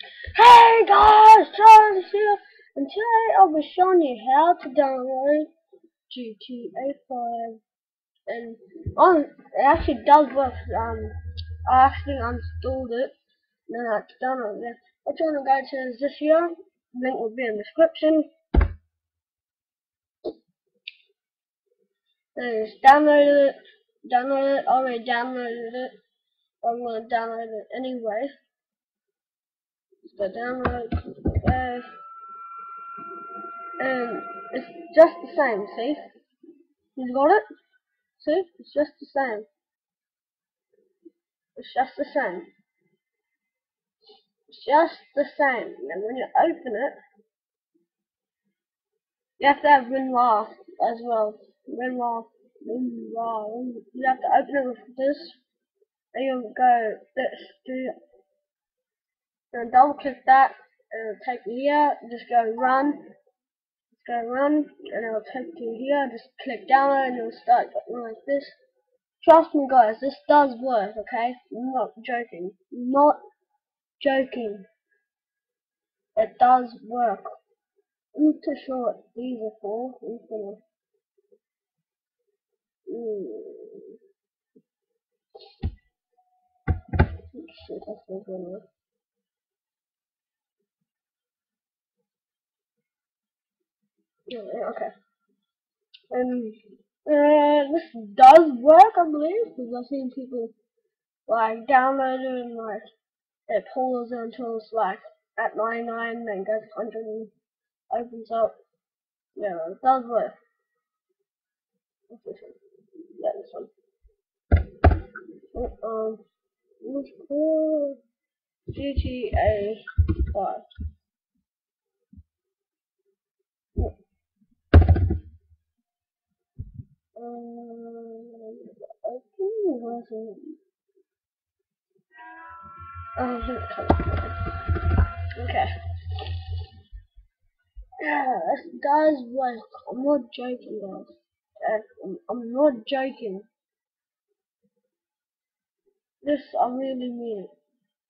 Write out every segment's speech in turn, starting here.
Hey guys, Charles here, and today I'll be showing you how to download GTA5, and it actually does work. I actually installed it, and then I had to download it. What you want to go to is this here, link will be in the description, and just download it, already downloaded it, I'm going to download it anyway, so download, okay. And it's just the same, see? You got it? See? It's just the same. It's just the same. It's just the same. And when you open it, you have to have WinRAR as well. WinRAR. You have to open it with this. And you'll go this. And double click that. And it'll take you here. Just go run. Just go run. And it'll take you here. Just click download and it'll start getting like this. Trust me guys, this does work, okay? I'm not joking. Not joking. It does work. I'm not too sure what these are for. I'm gonna, let's see if that's gonna. Yeah, okay. This does work, I believe, because I've seen people like download it and like it pulls until it's like at 99, then goes 100 and opens up. Yeah, it does work. What's this one? Yeah, this one. Let's call GTA5. Okay. Yeah, this does work. I'm not joking, guys. I'm not joking. This, I really mean it.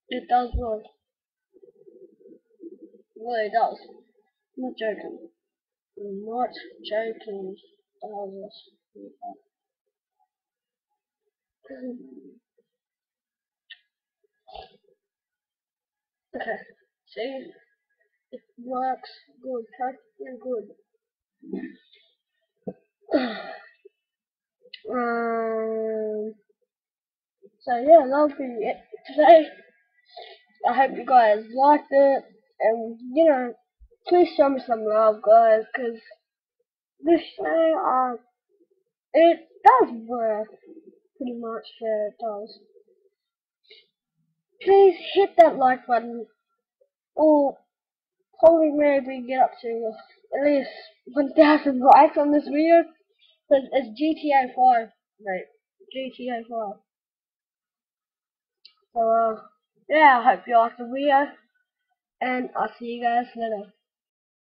It does work. Well, it does. I'm not joking. I'm not joking. Okay. See? It works good. Perfectly good. So yeah, that'll be it today. I hope you guys liked it, and you know, please show me some love, guys, because this show, it does work pretty much. Yeah, it does. Please hit that like button, or probably maybe get up to at least 1,000 likes on this video, because it's GTA 5, mate. GTA 5. So yeah, I hope you liked the video, and I'll see you guys later.